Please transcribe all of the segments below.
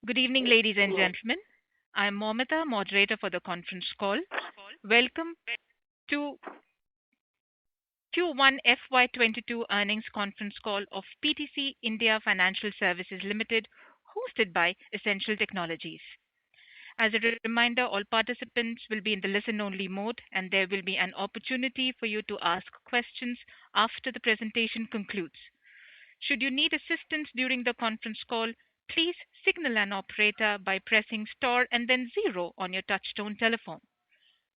Good evening, ladies and gentlemen. I am Momita, moderator for the conference call. Welcome to Q1 FY22 earnings conference call of PTC India Financial Services Limited, hosted by Essential Technologies. As a reminder, all participants will be in the listen-only mode, and there will be an opportunity for you to ask questions after the presentation concludes. Should you need assistance during the conference call, please signal an operator by pressing star and then zero on your touchtone telephone.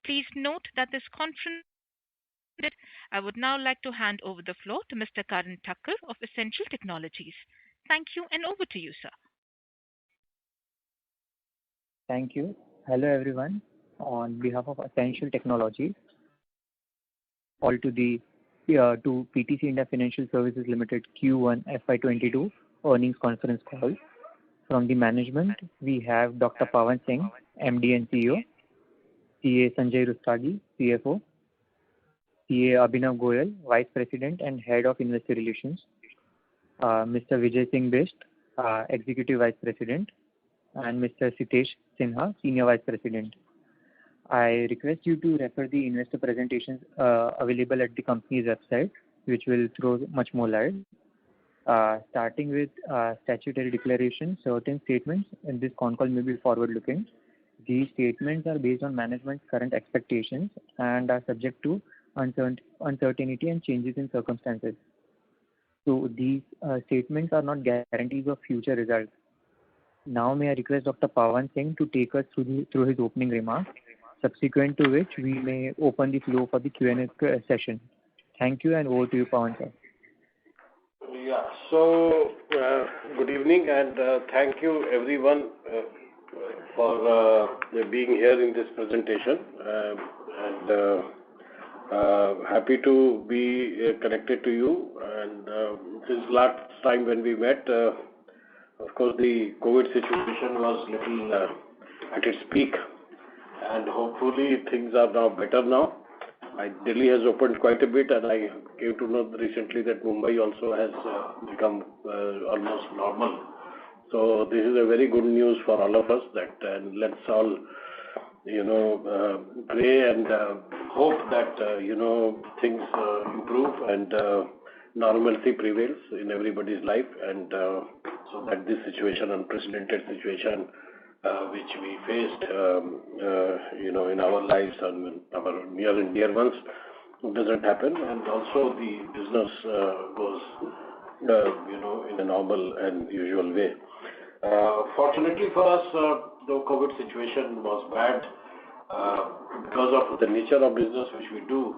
Please note that this conference. I would now like to hand over the floor to Mr. Karan Thakur of Essential Technologies. Thank you, and over to you, sir. Thank you. Hello, everyone. On behalf of Essential Technologies, all to PTC India Financial Services Limited Q1 FY22 earnings conference call. From the management, we have Dr. Pawan Singh, MD and CEO, CA Sanjay Rustagi, CFO, CA Abhinav Goyal, Vice President and Head of Investor Relations, Mr. Vijay Singh Best, Executive Vice President, and Mr. Sitesh Sinha, Senior Vice President. I request you to refer the investor presentations available at the company's website, which will throw much more light. Starting with statutory declaration, certain statements in this con call may be forward-looking. These statements are based on management's current expectations and are subject to uncertainty and changes in circumstances. So these statements are not guarantees of future results. Now may I request Dr. Pawan Singh to take us through his opening remarks, subsequent to which we may open the floor for the Q&A session. Thank you, and over to you, Pawan sir. Yeah, so good evening, and thank you everyone for being here in this presentation, and happy to be connected to you. And since last time when we met, of course the COVID situation was little at its peak, and hopefully things are now better now. Delhi has opened quite a bit, and I came to know recently that Mumbai also has become almost normal. So this is a very good news for all of us. And let's all, pray and hope that things improve and normalcy prevails in everybody's life, and so that this situation, unprecedented situation, which we faced, in our lives and our near and dear ones, doesn't happen, and also the business goes, in a normal and usual way. Fortunately for us, the COVID situation was bad, because of the nature of business which we do,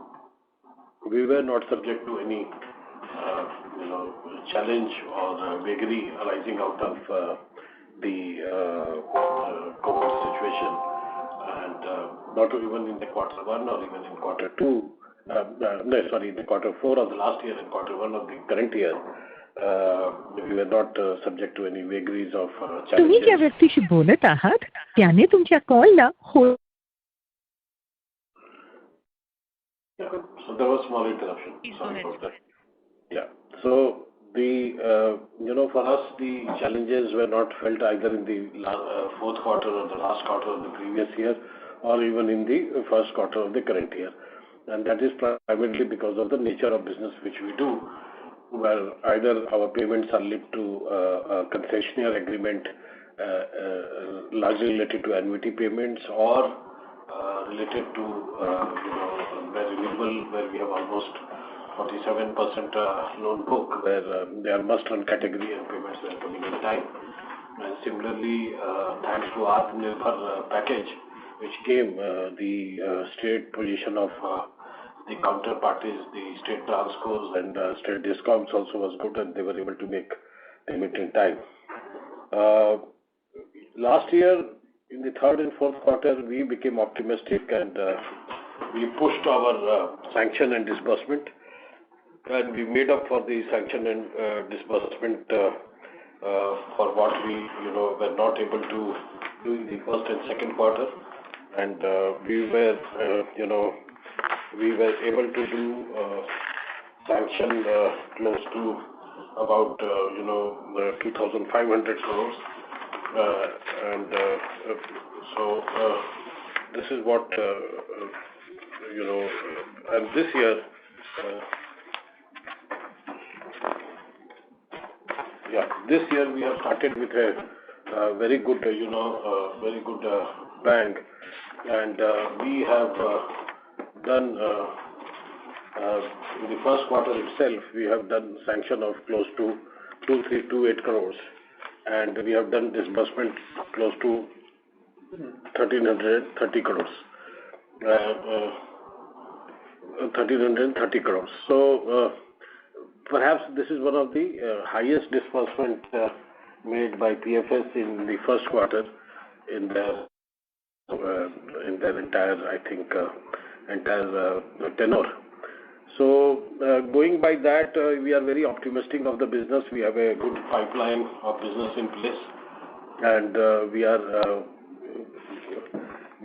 we were not subject to any, challenge or vagary arising out of the COVID situation, and not even in the quarter one or even in quarter two, in the quarter four of the last year and quarter one of the current year, we were not subject to any vagaries of challenges. तुम्ही ज्या व्यक्तीशी बोलत आहात त्याने तुमच्या कॉलला hold. So there was small interruption. Sorry about that. Yeah. So for us, the challenges were not felt either in the fourth quarter or the last quarter of the previous year, or even in the first quarter of the current year. And that is primarily because of the nature of business which we do, where either our payments are linked to a concessionaire agreement, largely related to annuity payments, or related to renewable, where we have almost 47% loan book, where they are must-run category and payments were coming in time. And similarly, thanks to Atmanirbhar package, which came, the state position of the counterparties, the state transcos and state discounts also was good, and they were able to make payment in time. Last year, in the third and fourth quarter, we became optimistic, and we pushed our sanction and disbursement, and we made up for the sanction and disbursement for what we were not able to do in the first and second quarter, and we were able to do sanction close to about 2,500 crores, and so this is what and this year. This year we have started with a very good, very good bang, and we have done in the first quarter itself. We have done sanction of close to 2328 crores, and we have done disbursement close to 1330 crores. 1330 crores. So. Perhaps this is one of the highest disbursement made by PFS in the first quarter in their entire, I think, entire tenure. So going by that, we are very optimistic of the business. We have a good pipeline of business in place, and we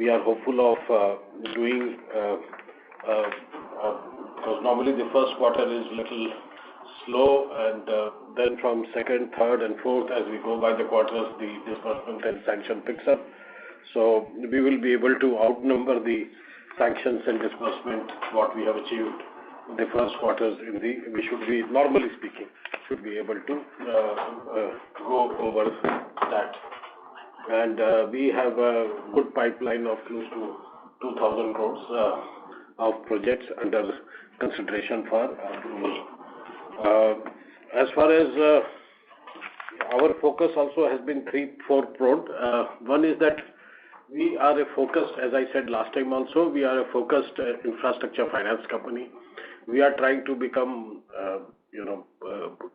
are hopeful of doing. Because normally the first quarter is little slow, and then from second, third, and fourth, as we go by the quarters, the disbursement and sanction picks up. So we will be able to outnumber the sanctions and disbursement what we have achieved in the first quarters. We should be, normally speaking, should be able to go over that. And we have a good pipeline of close to 2,000 crores of projects under consideration for approval. As far as our focus also has been four-pronged. One is that we are a focused, as I said last time also, we are a focused infrastructure finance company. We are trying to become,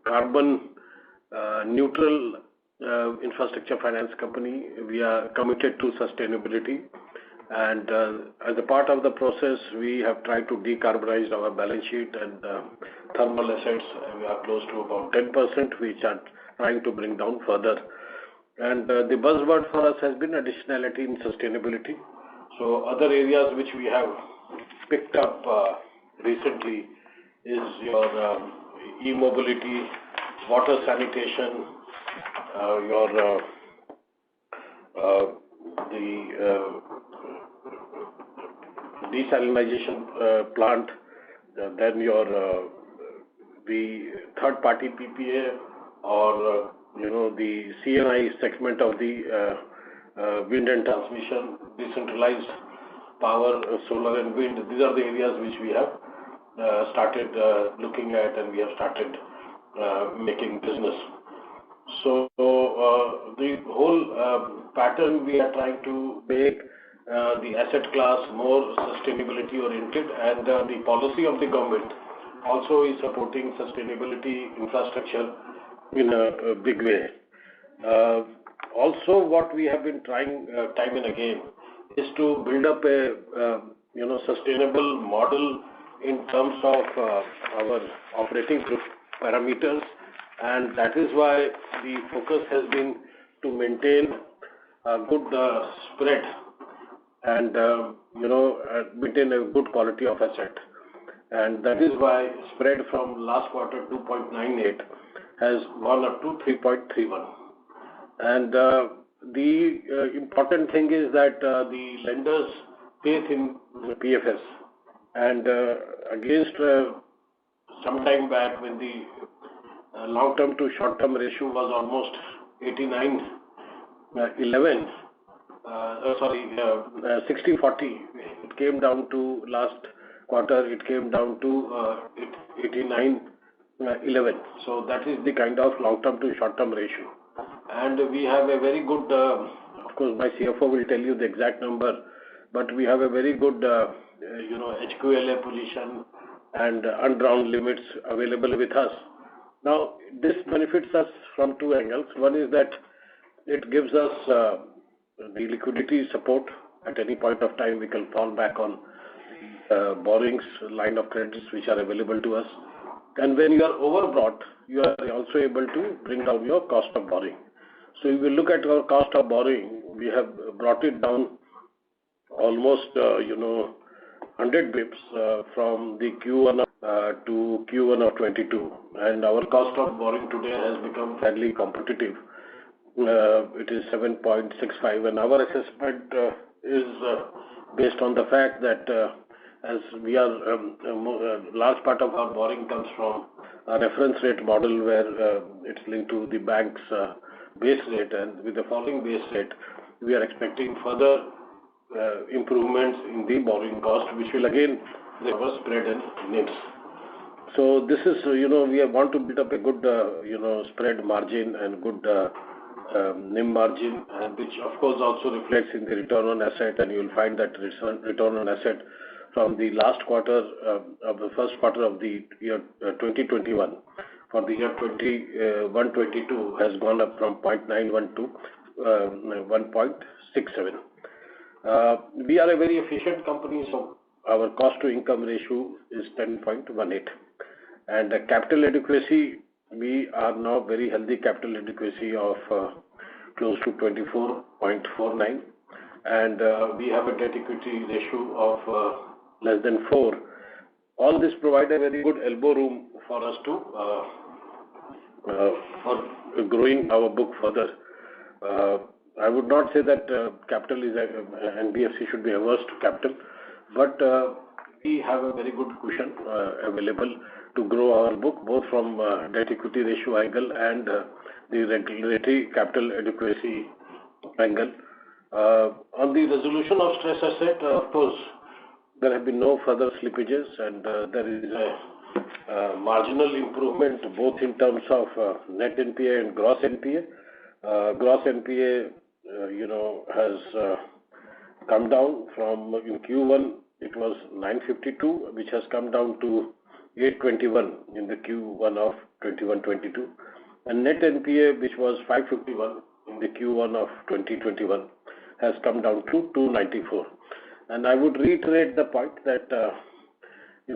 carbon neutral infrastructure finance company. We are committed to sustainability. And as a part of the process, we have tried to decarbonize our balance sheet and thermal assets. We are close to about 10%, which are trying to bring down further. And the buzzword for us has been additionality in sustainability. So other areas which we have picked up recently is your e-mobility, water sanitation, the desalinization plant, then the third-party PPA, or the CNI segment of the wind and transmission, decentralized power, solar and wind. These are the areas which we have started looking at, and we have started making business. So the whole pattern, we are trying to make the asset class more sustainability oriented, and the policy of the government also is supporting sustainability infrastructure in a big way. Also, what we have been trying time and again is to build up a sustainable model in terms of our operating parameters, and that is why the focus has been to maintain a good spread and maintain a good quality of asset. And that is why spread from last quarter 2.98 has gone up to 3.31. And the important thing is that the lenders' faith in PFS, and against some time back when the long-term to short-term ratio was almost 89-11, 60-40, it came down to last quarter, it came down to 89-11. So that is the kind of long-term to short-term ratio. And we have a very good, of course my CFO will tell you the exact number, but we have a very good HQLA position and undrawn limits available with us. Now, this benefits us from two angles. One is that it gives us the liquidity support. At any point of time, we can fall back on borrowings, line of credits which are available to us. And when you are overbought, you are also able to bring down your cost of borrowing. So if you look at our cost of borrowing, we have brought it down almost 100 bips from the Q1 to Q1 of 22, and our cost of borrowing today has become fairly competitive. it is 7.65, and our assessment is based on the fact that as we are large part of our borrowing comes from a reference rate model where it's linked to the bank's base rate, and with the falling base rate, we are expecting further improvements in the borrowing cost, which will again recover spread and NIMs. So this is, we want to build up a good, spread margin and good NIM margin, and which of course also reflects in the return on asset, and you will find that return on asset from the last quarter of the first quarter of the year 2021 for the year 21-22 has gone up from 0.91 to 1.67. We are a very efficient company, so our cost to income ratio is 10.18. And capital adequacy, we are now very healthy capital adequacy of close to 24.49, and we have a debt equity ratio of less than 4. All this provide a very good elbow room for us to for growing our book further. I would not say that capital is NBFC should be averse to capital, but we have a very good cushion available to grow our book both from debt equity ratio angle and the regulatory capital adequacy angle. On the resolution of stress asset, of course, there have been no further slippages, and there is a marginal improvement both in terms of net NPA and gross NPA. Gross NPA, has come down from in Q1 it was 952, which has come down to 821 in the Q1 of 21-22, and net NPA, which was 551 in the Q1 of 2021, has come down to 294. And I would reiterate the point that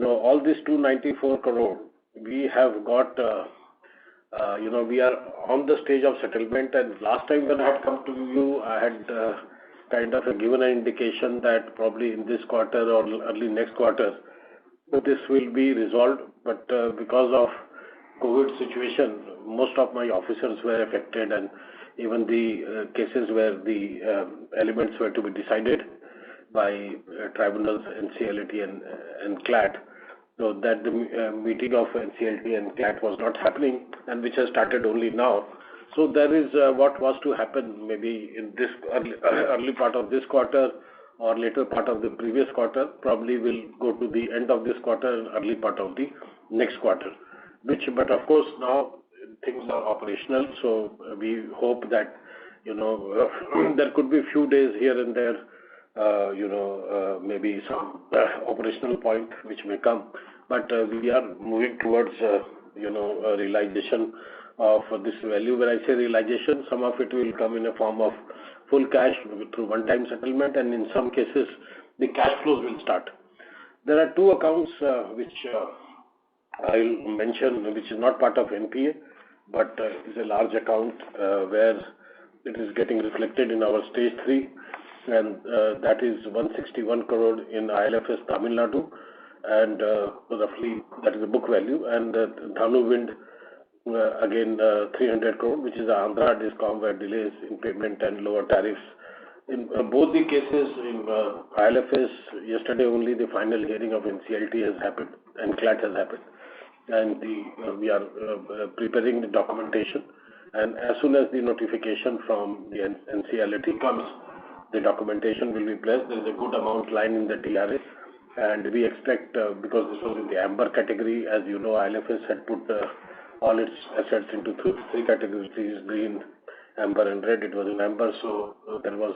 all this 294 crore we have got. We are on the stage of settlement, and last time when I had come to you, I had kind of given an indication that probably in this quarter or early next quarter, this will be resolved. But because of COVID situation, most of my officers were affected, and even the cases where the elements were to be decided by tribunals, NCLT and CLAT. So that the meeting of NCLT and CLAT was not happening, and which has started only now. So there is what was to happen maybe in this early part of this quarter or later part of the previous quarter, probably will go to the end of this quarter and early part of the next quarter. But of course now things are operational, so we hope that there could be a few days here and there, maybe some operational point which may come, but we are moving towards a realization of this value. When I say realization, some of it will come in a form of full cash through one-time settlement, and in some cases the cash flows will start. There are two accounts which I'll mention, which is not part of NPA, but is a large account where it is getting reflected in our stage 3, and that is 161 crore in ILFS Tamil Nadu, and roughly that is the book value, and Dhanu Wind again 300 crore, which is Andhra Discom, where delays in payment and lower tariffs. In both the cases, in ILFS, yesterday only the final hearing of NCLT has happened and CLAT has happened, and we are preparing the documentation, and as soon as the notification from the NCLT comes, the documentation will be placed. There is a good amount lying in the TRA, and we expect, because this was in the amber category, as you know, ILFS had put all its assets into three categories: green, amber and red. It was in amber, so there was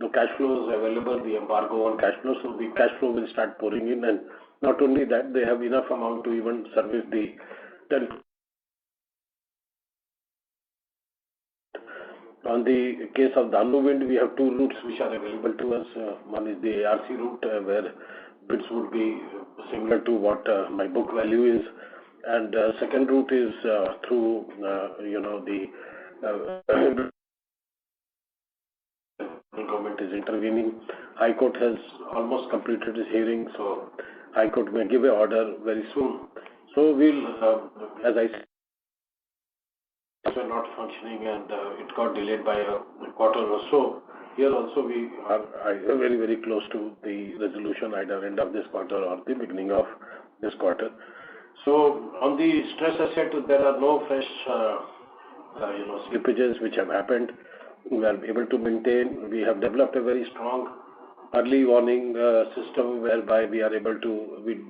no cash flows available, the embargo on cash flow, so the cash flow will start pouring in, and not only that, they have enough amount to even service the 10. On the case of Dhanu Wind, we have two routes which are available to us. One is the ARC route, where bids would be similar to what my book value is, and second route is through the government is intervening. High Court has almost completed its hearing, so High Court may give an order very soon. So we'll, as I said, were not functioning and it got delayed by a quarter or so. Here also we are very, very close to the resolution, either end of this quarter or the beginning of this quarter. So on the stress asset, there are no fresh slippages which have happened. We are able to maintain. We have developed a very strong early warning system whereby we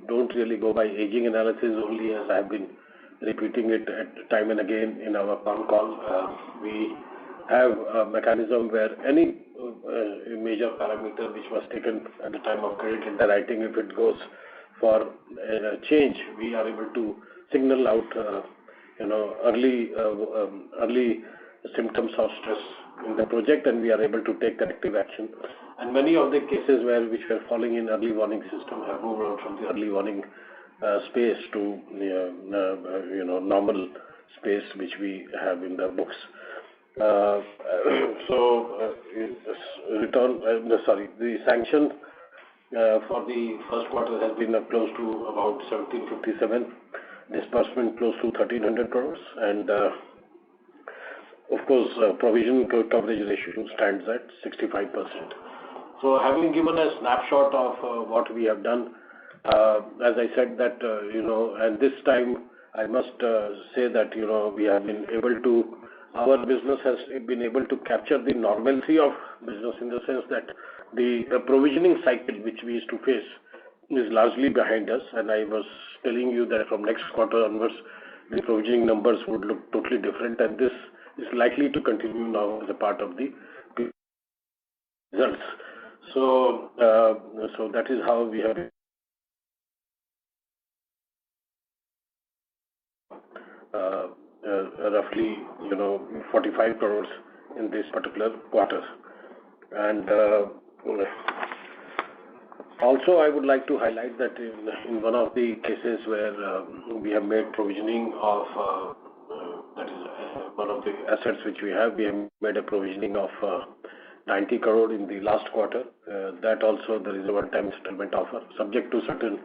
don't really go by aging analysis only, as I have been repeating it time and again in our phone call. We have a mechanism where any major parameter which was taken at the time of credit underwriting, if it goes for a change, we are able to signal out early symptoms of stress in the project, and we are able to take corrective action. And many of the cases which were falling in early warning system have moved out from the early warning space to normal space which we have in the books. The sanction for the first quarter has been close to about 1757, disbursement close to 1300 crores, and of course provision coverage ratio stands at 65%. So having given a snapshot of what we have done, as I said that and this time I must say that we have been able to, our business has been able to capture the normalcy of business, in the sense that the provisioning cycle which we used to face is largely behind us, and I was telling you that from next quarter onwards the provisioning numbers would look totally different, and this is likely to continue now as a part of the results. So that is how we have roughly 45 crores in this particular quarter. And also I would like to highlight that in one of the cases where we have made provisioning of that is one of the assets which we have made a provisioning of 90 crore in the last quarter. That also there is a one-time settlement offer subject to certain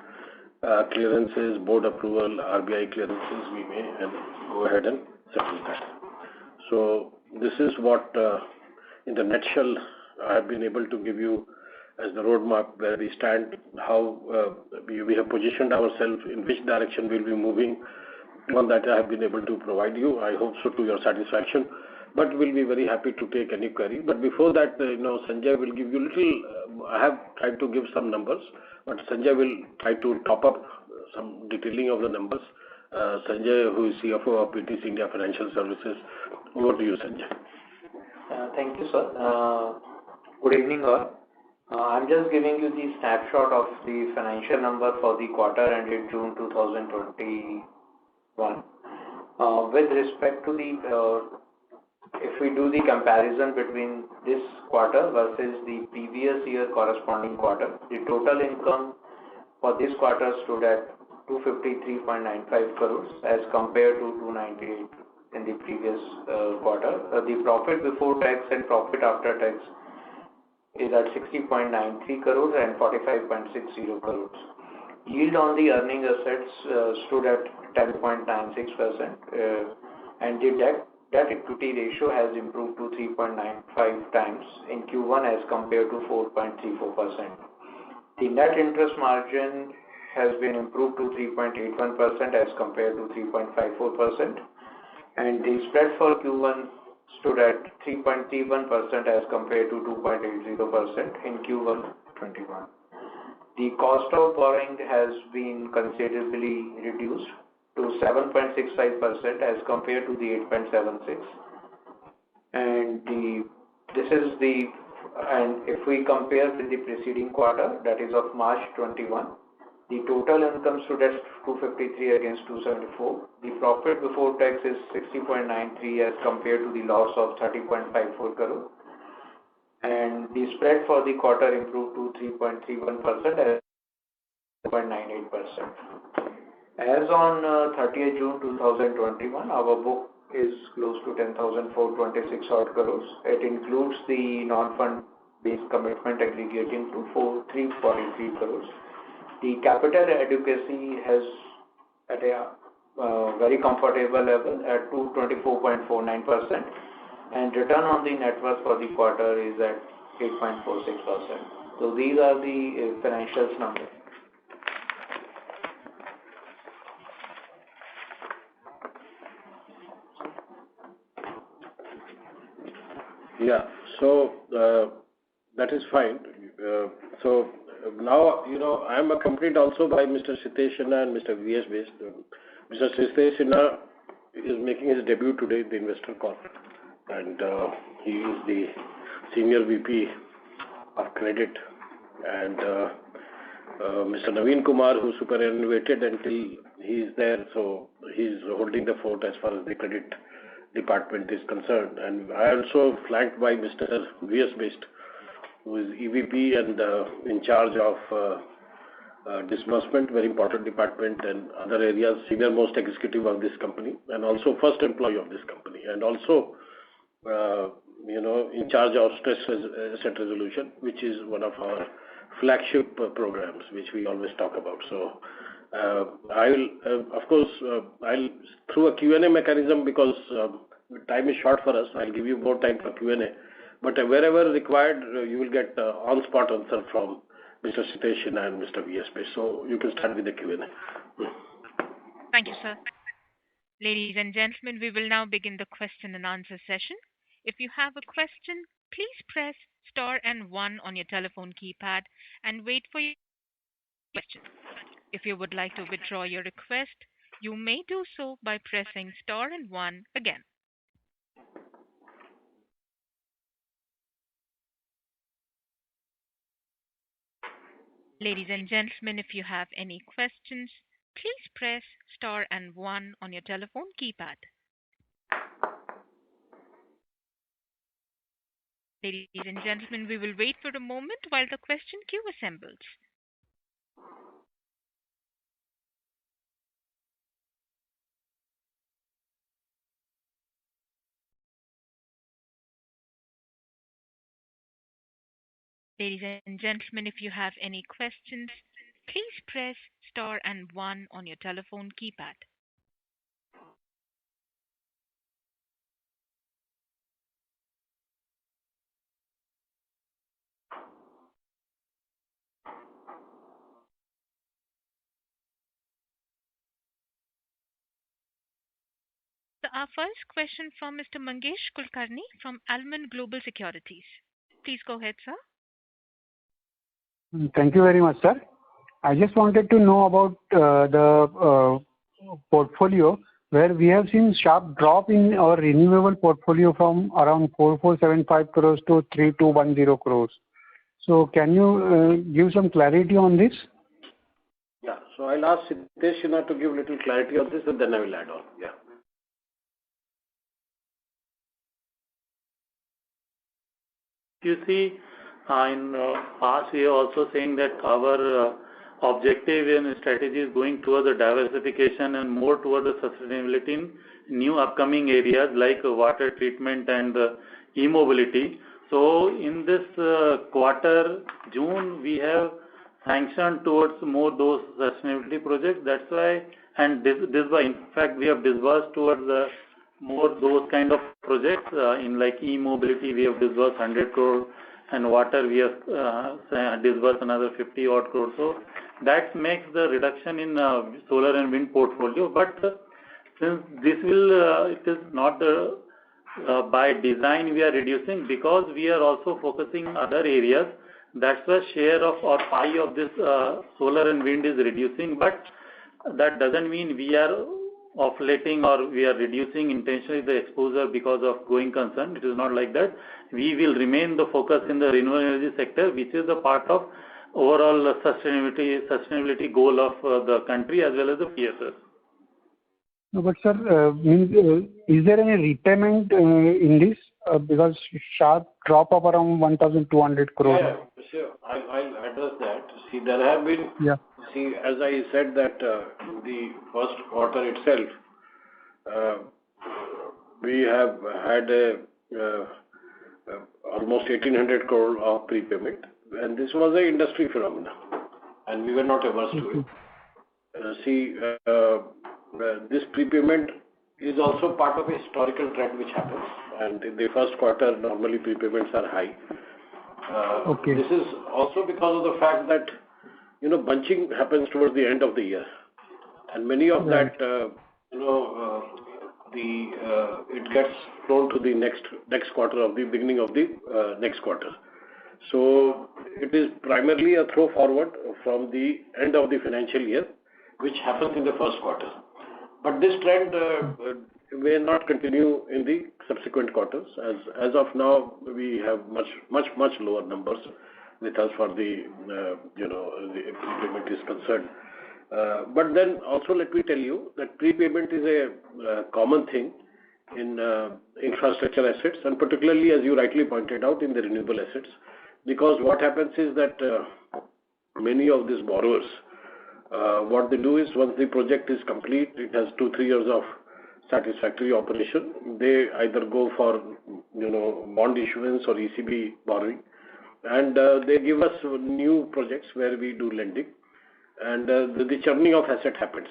clearances, board approval, RBI clearances. We may go ahead and settle that. So this is what in the nutshell I have been able to give you as the roadmap where we stand, how we have positioned ourselves, in which direction we will be moving. One that I have been able to provide you, I hope so, to your satisfaction, but we'll be very happy to take any query. But before that, Sanjay will give you little, I have tried to give some numbers, but Sanjay will try to top up some detailing of the numbers. Sanjay, who is CFO of PTC India Financial Services, over to you, Sanjay. Thank you, sir. Good evening, all. I'm just giving you the snapshot of the financial number for the quarter ended June 2021. With respect to the, if we do the comparison between this quarter versus the previous year corresponding quarter, the total income for this quarter stood at 253.95 crores as compared to 298 in the previous quarter. The profit before tax and profit after tax is at 60.93 crores and 45.60 crores. Yield on the earning assets stood at 10.96%, and the debt equity ratio has improved to 3.95 times in Q1 as compared to 4.34%. The net interest margin has been improved to 3.81% as compared to 3.54%, and the spread for Q1 stood at 3.31% as compared to 2.80% in Q1 21. The cost of borrowing has been considerably reduced to 7.65% as compared to the 8.76, and if we compare with the preceding quarter, that is of March 21, the total income stood at 253 against 274. The profit before tax is 60.93 as compared to the loss of 30.54 crore. And the spread for the quarter improved to 3.31% as 0.98%. As on 30th June 2021, our book is close to 10,426 odd crores. It includes the non-fund based commitment aggregating to 343 crores. The capital adequacy has at a very comfortable level at 224.49%, and return on the net worth for the quarter is at 8.46%. So these are the financials numbers. Yeah, so that is fine. So now, I am accompanied also by Mr. Sitesh Sinha and Mr. V.S. Best. Mr. Sitesh Sinha is making his debut today in the investor call, and he is the senior VP of credit, and Mr. Naveen Kumar, who superannuated until he is there, so he is holding the fort as far as the credit department is concerned. And I also flanked by Mr. V.S. Best, who is EVP and in charge of disbursement, very important department, and other areas, senior most executive of this company, and also first employee of this company, and also in charge of stress asset resolution, which is one of our flagship programs, which we always talk about. So I will, of course, I'll through a Q&A mechanism, because time is short for us. I'll give you more time for Q&A, but wherever required, you will get on-spot answer from Mr. Sitesh Sinha and Mr. V.S. Best. So you can start with the Q&A. Thank you, sir. Ladies and gentlemen, we will now begin the question and answer session. If you have a question, please press star and 1 on your telephone keypad and wait for your question. If you would like to withdraw your request, you may do so by pressing star and 1 again. Ladies and gentlemen, if you have any questions, please press star and 1 on your telephone keypad. Ladies and gentlemen, we will wait for a moment while the question queue assembles. Ladies and gentlemen, if you have any questions, please press star and 1 on your telephone keypad. So our first question from Mr. Mangesh Kulkarni from Almond Global Securities. Please go ahead, sir. Thank you very much, sir. I just wanted to know about the portfolio, where we have seen sharp drop in our renewable portfolio from around 4475 crores to 3210 crores. So can you give some clarity on this? Yeah, so I'll ask Sitesh Sinha to give little clarity on this, and then I will add on. Yeah. You see, in past we are also saying that our objective and strategy is going towards the diversification and more towards the sustainability in new upcoming areas like water treatment and e-mobility. So in this quarter, June, we have sanctioned towards more those sustainability projects. That's why, and this in fact, we have disbursed towards more those kind of projects in like e-mobility. We have disbursed 100 crore, and water we have disbursed another 50 odd crore. So that makes the reduction in solar and wind portfolio. But since this will, it is not by design we are reducing, because we are also focusing on other areas. That's why share of or pie of this solar and wind is reducing. But that doesn't mean we are offletting or we are reducing intentionally the exposure because of going concern. It is not like that. We will remain the focus in the renewable energy sector, which is a part of overall sustainability goal of the country as well as the PSS. No, but sir, is there any repayment in this? Because sharp drop of around 1,200 crores. Yeah, sure. I'll address that. See, there have been. Yeah. See, as I said that the first quarter itself, we have had almost 1,800 crore of prepayment, and this was an industry phenomenon, and we were not averse to it. See, this prepayment is also part of a historical trend which happens, and in the first quarter, normally prepayments are high. Okay. This is also because of the fact that, bunching happens towards the end of the year, and many of Right. that, it gets flown to the next quarter of the beginning of the next quarter. So it is primarily a throw forward from the end of the financial year, which happens in the first quarter. But this trend may not continue in the subsequent quarters. As of now, we have much lower numbers with us for the the prepayment is concerned. But then also let me tell you that prepayment is a common thing in infrastructure assets, and particularly, as you rightly pointed out, in the renewable assets, because what happens is that many of these borrowers, what they do is once the project is complete, it has 2-3 years of satisfactory operation, they either go for bond issuance or ECB borrowing, and they give us new projects where we do lending, and the churning of asset happens.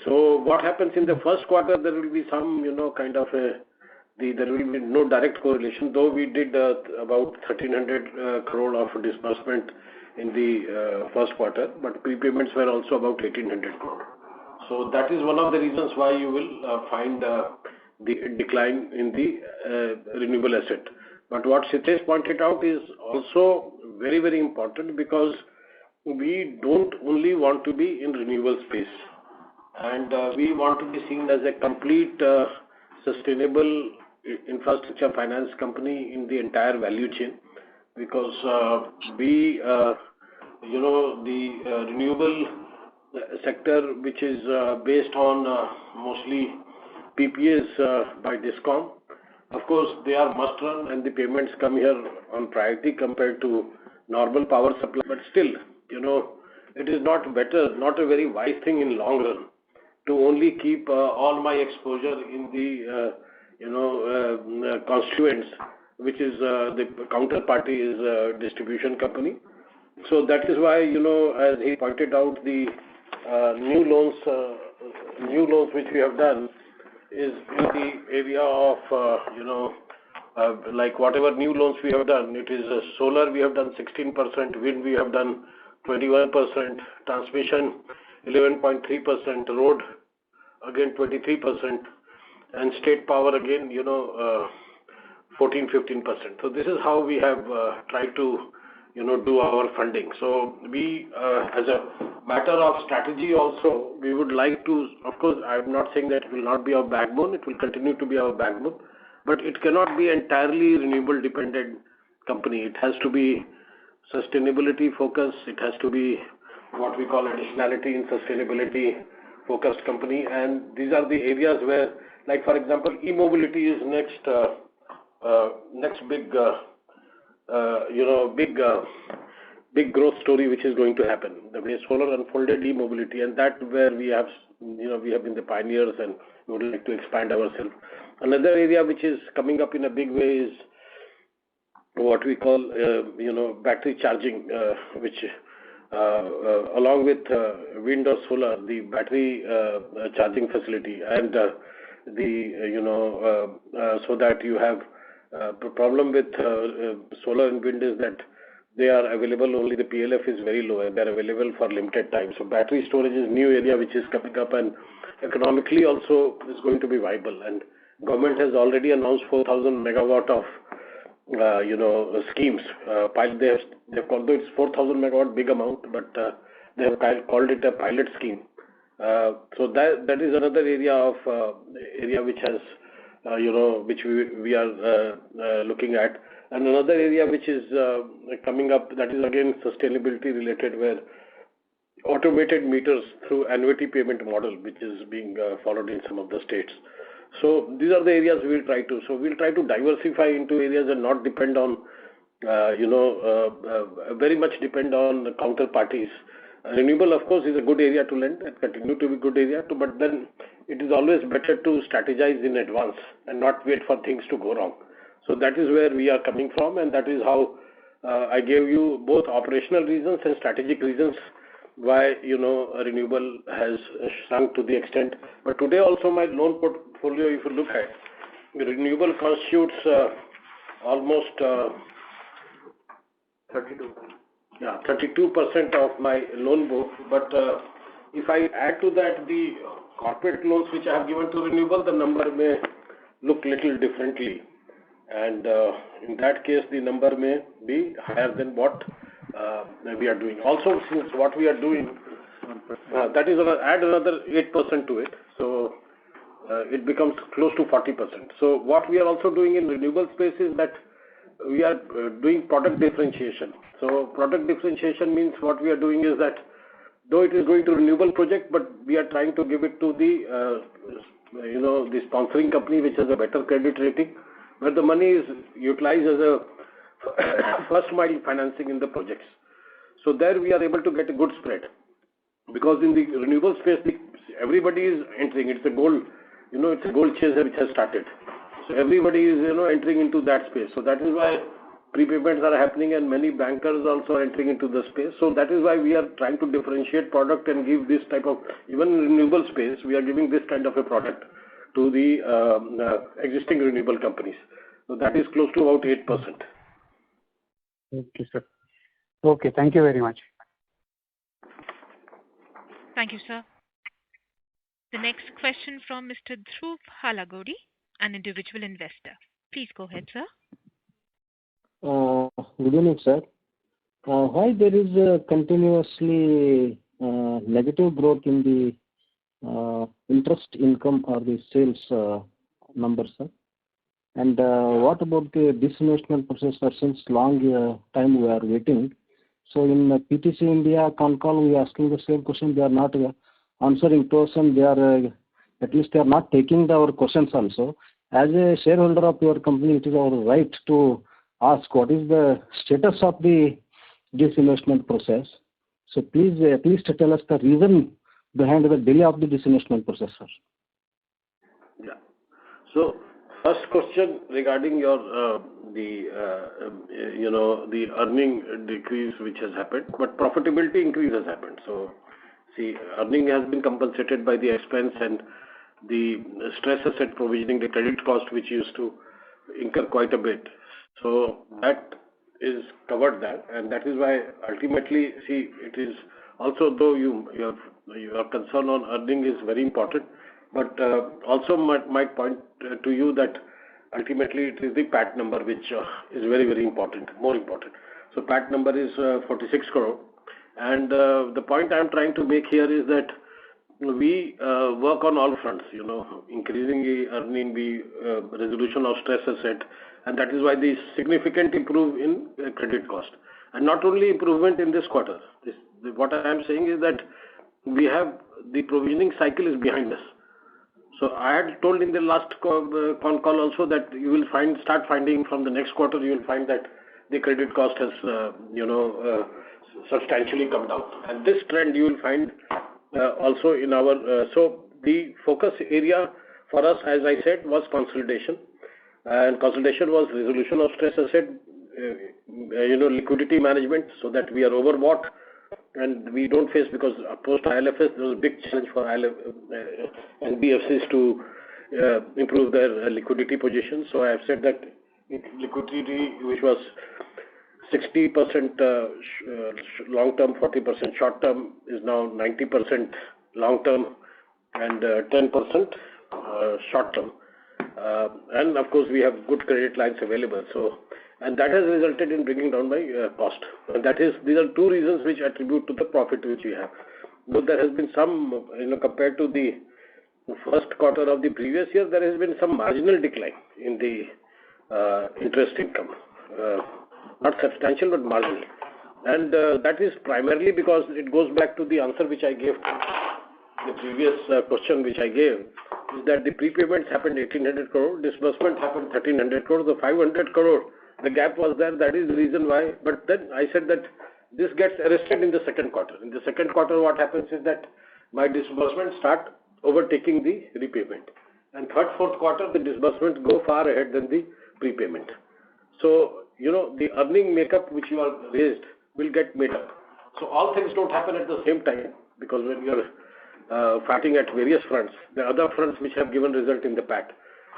So what happens in the first quarter, there will be some there will be no direct correlation, though we did about 1,300 crore of disbursement in the first quarter, but prepayments were also about 1,800 crore. So that is one of the reasons why you will find the decline in the renewable asset. But what Sitesh pointed out is also very, very important, because we don't only want to be in renewable space, and we want to be seen as a complete sustainable infrastructure finance company in the entire value chain, because the renewable sector, which is based on mostly PPAs by DISCOM, of course they are must run, and the payments come here on priority compared to normal power supply. But still, it is not a very wise thing in long run to only keep all my exposure in the constituents, which is the counterparty is a distribution company. So that is why, as he pointed out, the new loans which we have done is in the area of like whatever new loans we have done, it is solar we have done 16%, wind we have done 21%, transmission 11.3%, road again 23%, and state power again 14-15%. So this is how we have tried to do our funding. So we, as a matter of strategy also, we would like to, of course, I'm not saying that it will not be our backbone, it will continue to be our backbone, but it cannot be entirely renewable dependent company. It has to be sustainability focused, it has to be what we call additionality in sustainability focused company, and these are the areas where, like for example, e-mobility is next big big growth story which is going to happen. The way solar unfolded, e-mobility, and that where we have been the pioneers, and we would like to expand ourselves. Another area which is coming up in a big way is what we call battery charging, which along with wind or solar, the battery charging facility, and so that you have the problem with solar and wind is that they are available, only the PLF is very low, and they are available for limited time. So battery storage is new area which is coming up, and economically also is going to be viable. And government has already announced 4,000 megawatt of schemes. They have called it 4,000 megawatt, big amount, but they have called it a pilot scheme. So that is another area which has which we are looking at. And another area which is coming up, that is again sustainability related, where automated meters through annuity payment model, which is being followed in some of the states. So these are the areas we will try to. So we'll try to diversify into areas and not depend on, very much depend on the counterparties. Renewable, of course, is a good area to lend and continue to be good area to, but then it is always better to strategize in advance and not wait for things to go wrong. So that is where we are coming from, and that is how I gave you both operational reasons and strategic reasons why, a renewable has shrunk to the extent. But today also my loan portfolio, if you look at, renewable constitutes almost 32. 32% of my loan book. But if I add to that the corporate loans which I have given to renewable, the number may look little differently. And in that case, the number may be higher than what we are doing. Also, since what we are doing, that is add another 8% to it. So it becomes close to 40%. So what we are also doing in renewable space is that we are doing product differentiation. So product differentiation means what we are doing is that though it is going to renewable project, but we are trying to give it to the the sponsoring company which has a better credit rating, where the money is utilized as a first mile financing in the projects. So there we are able to get a good spread, because in the renewable space everybody is entering. It's a gold, it's a gold chase which has started. So everybody is entering into that space. So that is why prepayments are happening, and many bankers also are entering into the space. So that is why we are trying to differentiate product and give this type of, even in renewable space, we are giving this kind of a product to the existing renewable companies. So that is close to about 8%. Okay, sir. Okay, thank you very much. Thank you, sir. The next question from Mr. Dhruv Halagodi, an individual investor. Please go ahead, sir. Good evening, sir. Why there is a continuously negative growth in the interest income or the sales numbers, sir? And what about the disinvestment process, sir? Since long time we are waiting. So in PTC India con call, we are asking the same question. They are not answering to us, and they are at least they are not taking our questions also. As a shareholder of your company, it is our right to ask what is the status of the disinvestment process. So please at least tell us the reason behind the delay of the disinvestment process, sir. Yeah. So first question regarding your the earning decrease which has happened, but profitability increase has happened. So see, earning has been compensated by the expense and the stress asset provisioning, the credit cost which used to incur quite a bit. So that is covered that, and that is why ultimately, see, it is also, though your concern on earning is very important, but also my point to you that ultimately it is the PAT number which is very, very important, more important. So PAT number is 46 crore, and the point I am trying to make here is that we work on all fronts, increasing the earning, the resolution of stress asset, and that is why the significant improve in credit cost. And not only improvement in this quarter. What I am saying is that we have the provisioning cycle is behind us. So I had told in the last con call also that you will start finding from the next quarter, you will find that the credit cost has substantially come down. And this trend you will find also in our so the focus area for us, as I said, was consolidation, and consolidation was resolution of stress asset, liquidity management, so that we are overbought and we don't face, because post ILFS there was a big challenge for NBFCs to improve their liquidity position. So I have said that liquidity, which was 60% long term, 40% short term, is now 90% long term and 10% short term. And of course we have good credit lines available. So, and that has resulted in bringing down my cost. And these are two reasons which attribute to the profit which we have. But there has been some, compared to the first quarter of the previous year, there has been some marginal decline in the interest income. Not substantial, but marginal. And that is primarily because it goes back to the answer which I gave to the previous question which I gave, is that the prepayments happened 1800 crore, disbursement happened 1300 crore, the 500 crore, the gap was there. That is the reason why. But then I said that this gets arrested in the second quarter. In the second quarter, what happens is that my disbursements start overtaking the repayment. And third, fourth quarter, the disbursements go far ahead than the prepayment. So, the earning makeup which you are raised will get made up. So all things don't happen at the same time, because when you're fighting at various fronts, the other fronts which have given result in the PAT.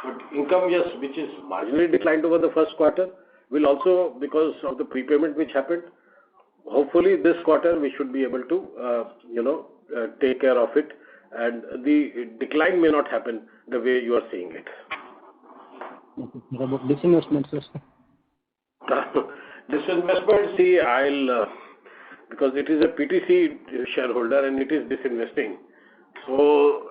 But income, yes, which is marginally declined over the first quarter, will also, because of the prepayment which happened, hopefully this quarter we should be able to, take care of it, and the decline may not happen the way you are seeing it. About disinvestments, sir. Disinvestment, see, because it is a PTC shareholder and it is disinvesting. So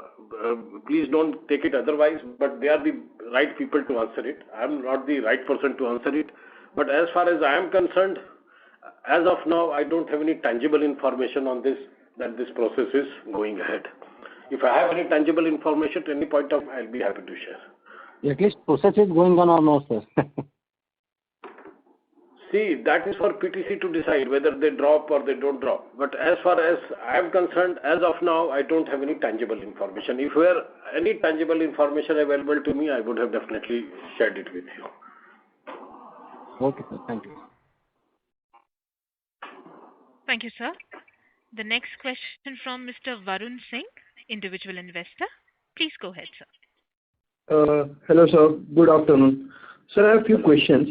please don't take it otherwise, but they are the right people to answer it. I am not the right person to answer it. But as far as I am concerned, as of now, I don't have any tangible information on this, that this process is going ahead. If I have any tangible information at any point of time, I'll be happy to share. At least process is going on or no, sir? See, that is for PTC to decide whether they drop or they don't drop. But as far as I am concerned, as of now, I don't have any tangible information. If there were any tangible information available to me, I would have definitely shared it with you. Okay, sir. Thank you. Thank you, sir. The next question from Mr. Varun Singh, individual investor. Please go ahead, sir. Hello, sir. Good afternoon. Sir, I have a few questions.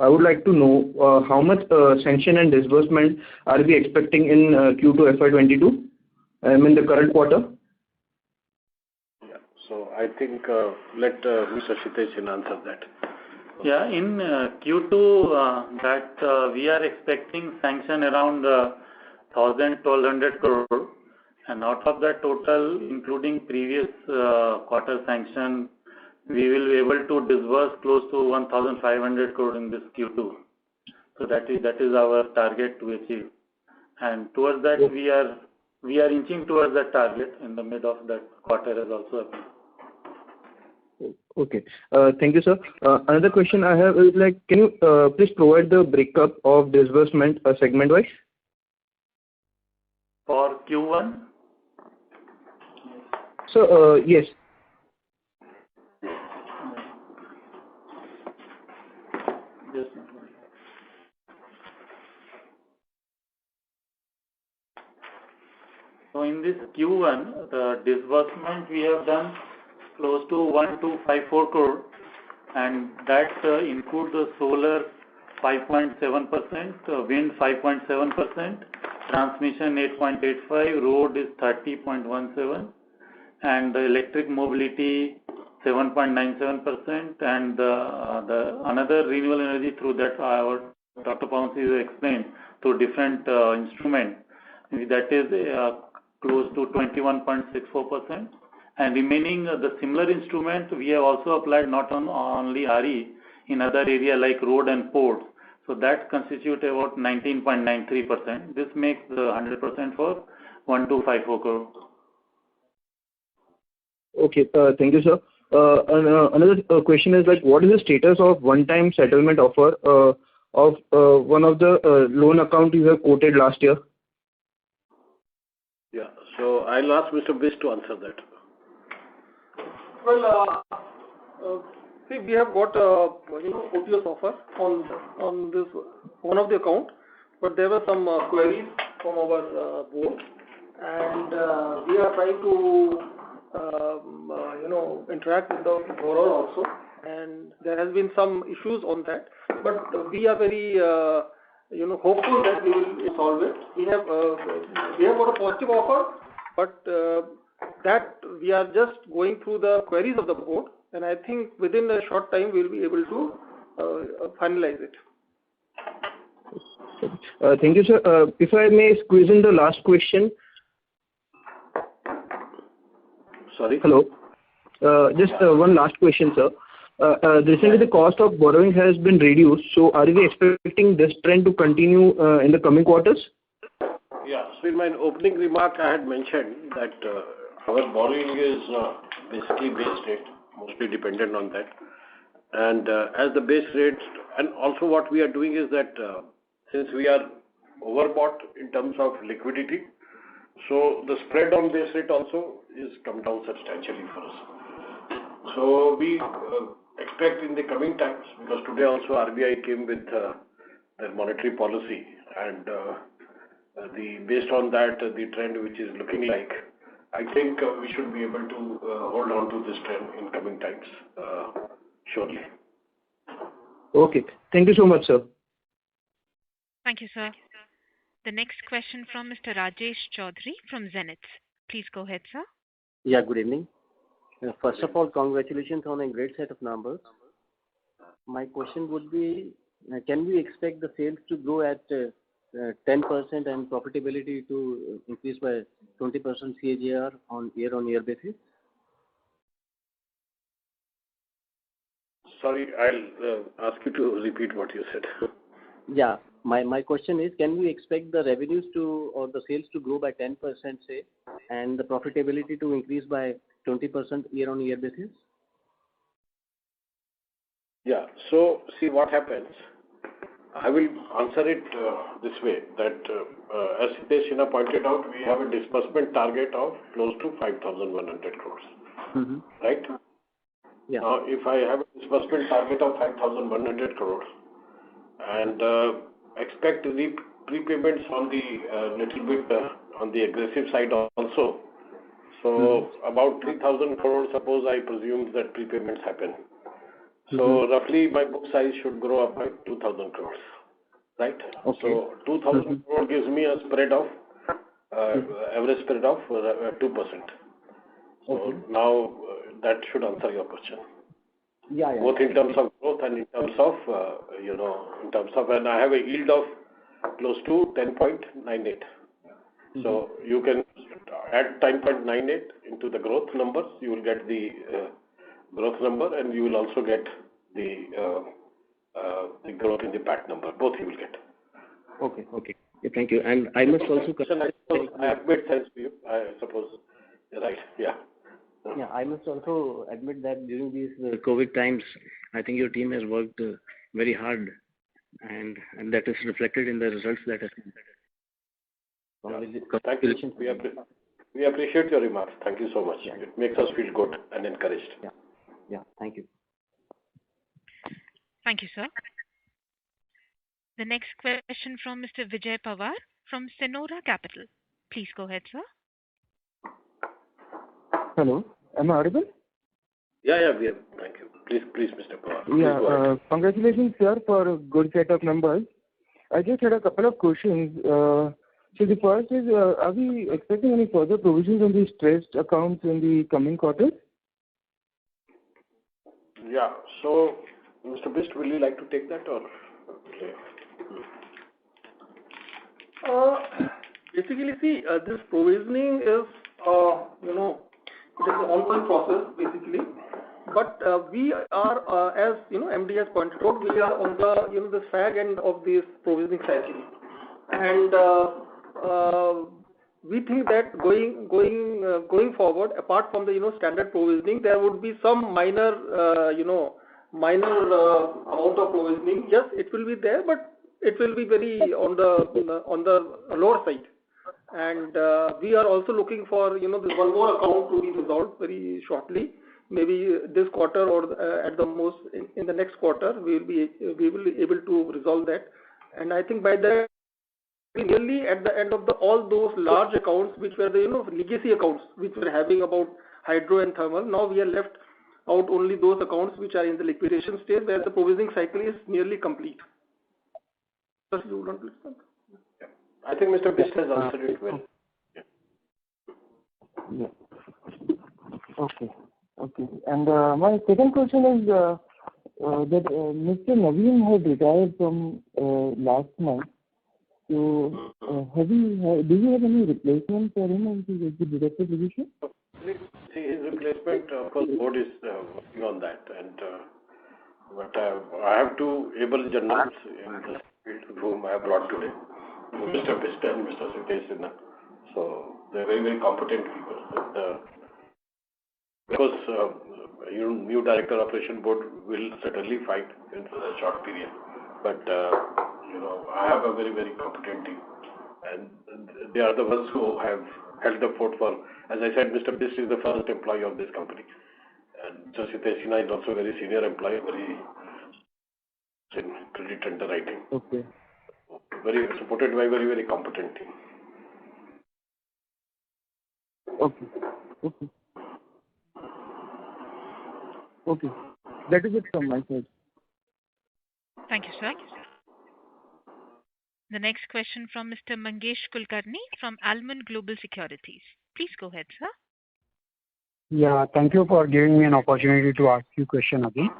I would like to know how much sanction and disbursement are we expecting in Q2 FY22? I mean the current quarter. Yeah. So I think let Mr. Shitesh answer that. Yeah, in Q2 that we are expecting sanction around 1,000-1,200 crore, and out of that total, including previous quarter sanction, we will be able to disburse close to 1,500 crore in this Q2. So that is our target to achieve, and towards that we are inching towards that target in the mid of that quarter as also happened. Okay. Thank you, sir. Another question I have is can you please provide the breakup of disbursement segment-wise? For Q1? So, yes. Yes. So in this Q1, the disbursement we have done close to 1,254 crore, and that includes the solar 5.7%, wind 5.7%, transmission 8.85%, road is 30.17%, and the electric mobility 7.97%, and the another renewable energy through that our Dr. Pawansi has explained through different instrument, that is close to 21.64%, and remaining the similar instrument we have also applied not on only RE in other area like road and ports, so that constitute about 19.93%. This makes the 100% for 1,254 crore. Okay, thank you, sir. Another question is what is the status of one-time settlement offer of one of the loan account you have quoted last year? Yeah, so I'll ask Mr. Bish to answer that. Well, see, we have got OTS offer on this one of the account, but there were some queries from our board, and we are trying to interact with the borrower also, and there has been some issues on that, but we are very hopeful that we will solve it. We have got a positive offer, but that we are just going through the queries of the board, and I think within a short time we will be able to finalize it. Thank you, sir. If I may squeeze in the last question. Sorry? Hello. Just one last question, sir. Recently the cost of borrowing has been reduced, so are we expecting this trend to continue in the coming quarters? Yeah, so in my opening remark I had mentioned that our borrowing is basically base rate, mostly dependent on that. And as the base rate, and also what we are doing is that since we are overbought in terms of liquidity, so the spread on base rate also is come down substantially for us. So we expect in the coming times, because today also RBI came with their monetary policy, and based on that, the trend which is looking like, I think we should be able to hold on to this trend in coming times, surely. Okay. Thank you so much, sir. Thank you, sir. The next question from Mr. Rajesh Chaudhary from Zenith. Please go ahead, sir. Yeah, good evening. First of all, congratulations on a great set of numbers. My question would be, can we expect the sales to grow at 10% and profitability to increase by 20% CAGR on year-on-year basis? Sorry, I'll ask you to repeat what you said. Yeah, my question is, can we expect the revenues to or the sales to grow by 10%, say, and the profitability to increase by 20% year-on-year basis? Yeah. So see what happens. I will answer it this way, that as Hitesh Sinha pointed out, we have a disbursement target of close to 5,100 crores. Mm-hmm. Right? Yeah. Now, if I have a disbursement target of 5,100 crores and expect prepayments on the little bit on the aggressive side also, so about 3,000 crores, suppose I presume that prepayments happen. So roughly my book size should grow up by 2,000 crores, right? Okay. So 2,000 crores gives me a spread of, average spread of 2%. So now that should answer your question. Yeah. Both in terms of growth and in terms of, and I have a yield of close to 10.98. So you can add 10.98 into the growth numbers, you will get the growth number, and you will also get the growth in the PAT number. Both you will get. Okay. Yeah, thank you. And I must also... I have made sense to you, I suppose. Right, yeah. Yeah, I must also admit that during these COVID times, I think your team has worked very hard, and that is reflected in the results that has come. Thank you. We appreciate your remarks. Thank you so much. Yeah. It makes us feel good and encouraged. Yeah. Thank you. Thank you, sir. The next question from Mr. Vijay Pawar from Senora Capital. Please go ahead, sir. Hello, am I audible? Yeah, we are. Thank you. Please, Mr. Pawar. Congratulations, sir, for a good set of numbers. I just had a couple of questions. So the first is, are we expecting any further provisions on the stressed accounts in the coming quarters? Yeah. So, Mr. Bist, will you like to take that or? Okay. Basically, see, this provisioning is, it is an ongoing process, basically. But we are, as MD has pointed out, we are on the the fag end of this provisioning cycle, and we think that going forward, apart from the standard provisioning, there would be some minor amount of provisioning. Yes, it will be there, but it will be very on the lower side. And we are also looking for this one more account to be resolved very shortly. Maybe this quarter or at the most in the next quarter, we will be able to resolve that. And I think by that, nearly at the end of all those large accounts, which were the legacy accounts, which were having about hydro and thermal. Now we are left out only those accounts which are in the liquidation stage, where the provisioning cycle is nearly complete. You want to listen? I think Mr. Bist has answered it well. Yeah. Okay. And my second question is that Mr. Naveen had retired from last month. So, do you have any replacement for him in the director position? See, his replacement, of course, board is working on that, and but I have two able generals in the field whom I have brought today, Mr. Bist and Mr. Hitesh Sinha. So they're very, very competent people. And, because new director operation board will certainly fight in a short period, but I have a very, very competent team, and they are the ones who have held the fort for, as I said, Mr. Bist is the first employee of this company, and Mr. Hitesh Sinha is also a very senior employee, very in credit underwriting. Okay. Very supported by very, very competent team. Okay. Okay. Okay. That is it from my side. Thank you, sir. The next question from Mr. Mangesh Kulkarni from Almond Global Securities. Please go ahead, sir. Yeah, thank you for giving me an opportunity to ask you question again.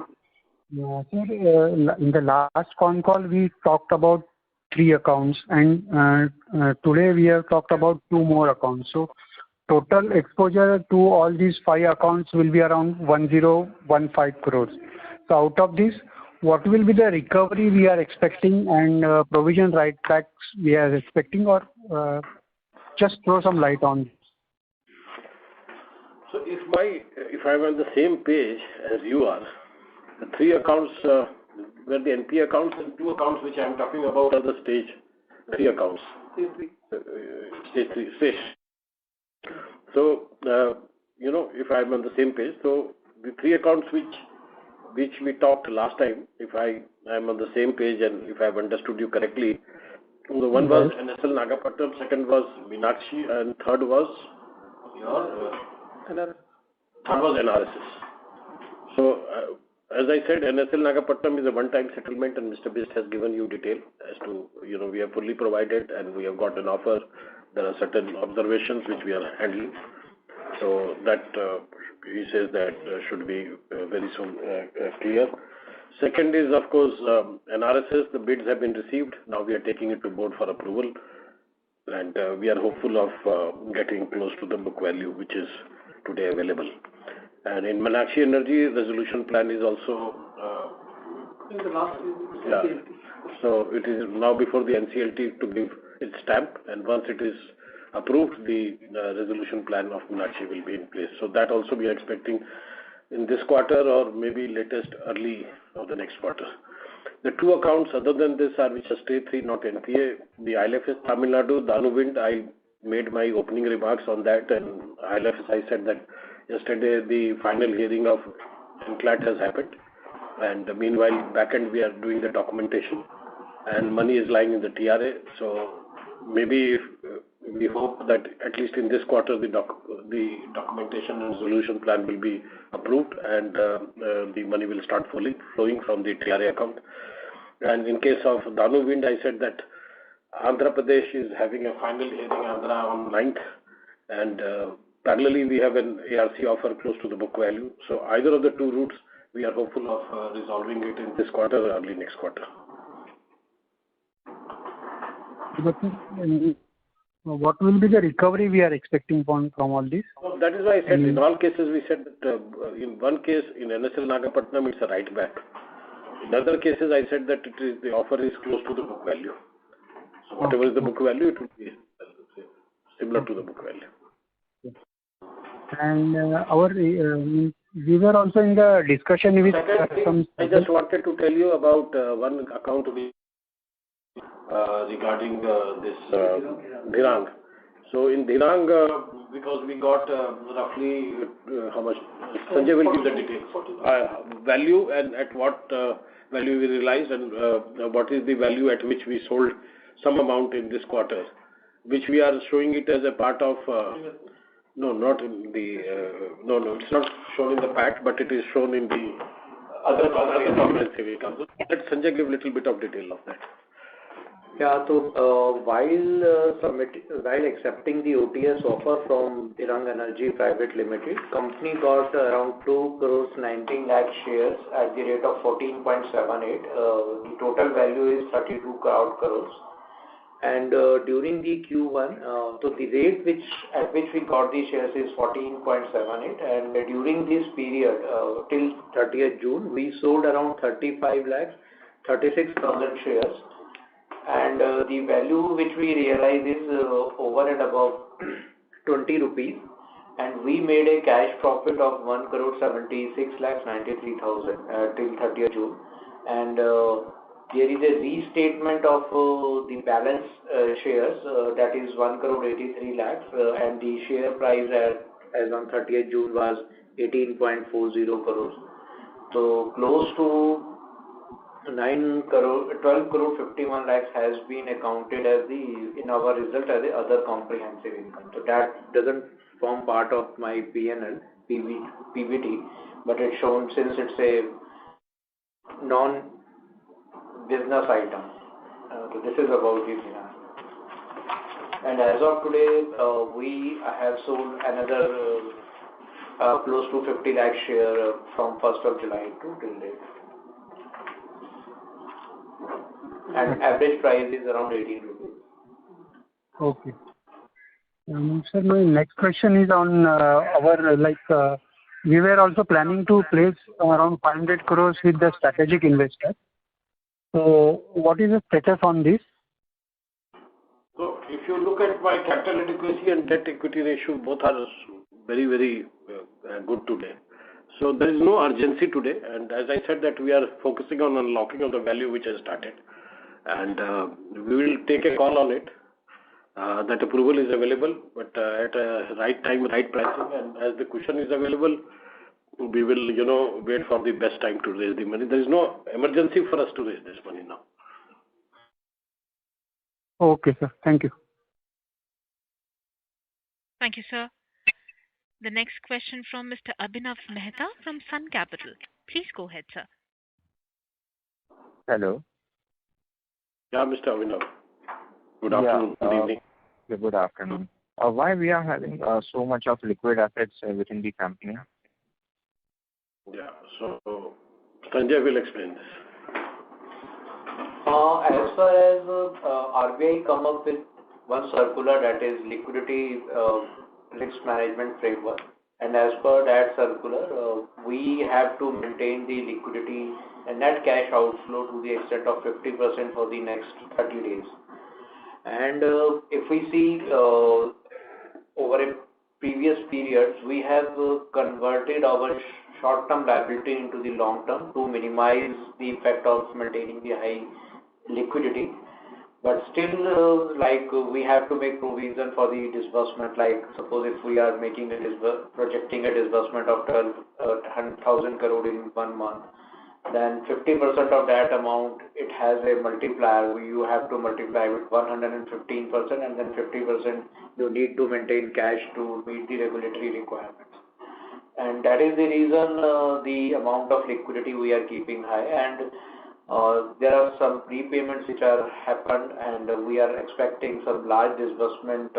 Sir, in the last con call, we talked about 3 accounts, and today we have talked about 2 more accounts. So total exposure to all these 5 accounts will be around 1015 crores. So out of this, what will be the recovery we are expecting and provision write backs we are expecting, or just throw some light on? So if I'm on the same page as you are, the 3 accounts were the NPA accounts, and 2 accounts which I'm talking about are the stage 3 accounts. Stage 3. So, if I'm on the same page, so the 3 accounts which we talked last time, if I'm on the same page and if I've understood you correctly, the one was NSL Nagapattinam, second was Meenakshi, and third was NRSS. So, as I said, NSL Nagapattinam is a one-time settlement, and Mr. Bist has given you detail as to, we have fully provided and we have got an offer. There are certain observations which we are handling. So that he says that should be very soon clear. Second is, of course, NRSS. The bids have been received. Now we are taking it to board for approval, and we are hopeful of getting close to the book value which is today available. And in Meenakshi Energy, resolution plan is also in the last so it is now before the NCLT to give its stamp, and once it is approved, the resolution plan of Meenakshi will be in place. So that also we are expecting in this quarter, or maybe latest early of the next quarter. The 2 accounts other than this are which are stage 3, not NPA. The ILFS Tamil Nadu, Danu Wind, I made my opening remarks on that, and ILFS, I said that yesterday the final hearing of NCLAT has happened, and meanwhile back end we are doing the documentation, and money is lying in the TRA. So maybe we hope that at least in this quarter the documentation and resolution plan will be approved, and the money will start flowing from the TRA account. And in case of Danu Wind, I said that Andhra Pradesh is having a final hearing on 9th, and parallelly we have an ARC offer close to the book value. So either of the 2 routes, we are hopeful of resolving it in this quarter or early next quarter. What will be the recovery we are expecting from all this? So that is why I said in all cases we said that in one case in NSL Nagapattinam it's a write back. In other cases I said that the offer is close to the book value. So whatever is the book value, it will be similar to the book value. And we were also in the discussion with some. I just wanted to tell you about one account regarding this Dhirang. So in Dhirang, because we got roughly how much? Sanjay will give the details. Value, and at what value we realized, and what is the value at which we sold some amount in this quarter, which we are showing it as a part of. No, not in the. No, it's not shown in the pack, but it is shown in the other comprehensive income. So let Sanjay give a little bit of detail of that. Yeah, so while accepting the OTS offer from Dhirang Energy Private Limited, company got around 2 crores 19 lakh shares at the rate of 14.78. The total value is 32 crores. And during the Q1, so the rate at which we got the shares is 14.78, and during this period till 30th June, we sold around 35 lakhs 36,000 shares. And the value which we realize is over and above 20 rupees, and we made a cash profit of 1 crore 76 lakhs 93,000 till 30th June. And there is a restatement of the balance shares, that is 1 crore 83 lakhs, and the share price as on 30th June was 18.40 crores. So close to 12 crore 51 lakhs has been accounted as in our result as the other comprehensive income. So that doesn't form part of my PNL, PBT, but it's shown since it's a non-business item. So this is about the finance. And as of today, we have sold another close to 50 lakh share from 1st of July to till date. And average price is around 18 rupees. Okay. Sir, my next question is on our we were also planning to place around 500 crores with the strategic investor. So what is the status on this? So if you look at my capital adequacy and debt equity ratio, both are very, very good today. So there is no urgency today. And as I said that we are focusing on unlocking of the value which has started. And we will take a call on it. That approval is available, but at a right time, right pricing, and as the cushion is available, we will, wait for the best time to raise the money. There is no emergency for us to raise this money now. Okay, sir. Thank you. Thank you, sir. The next question from Mr. Abhinav Mehta from Sun Capital. Please go ahead, sir. Hello. Yeah, Mr. Abhinav. Good afternoon. Good evening. Good afternoon. Why we are having so much of liquid assets within the company? Yeah. So Sanjay will explain this. As far as RBI come up with one circular, that is liquidity risk management framework, and as per that circular, we have to maintain the liquidity and net cash outflow to the extent of 50% for the next 30 days. And if we see over a previous periods, we have converted our short-term liability into the long-term to minimize the effect of maintaining the high liquidity. But still, we have to make provision for the disbursement. Like suppose if we are making projecting a disbursement of 1,000 crore in 1 month, then 50% of that amount, it has a multiplier. You have to multiply with 115%, and then 50% you need to maintain cash to meet the regulatory requirements. And that is the reason the amount of liquidity we are keeping high. And there are some prepayments which are happened, and we are expecting some large disbursement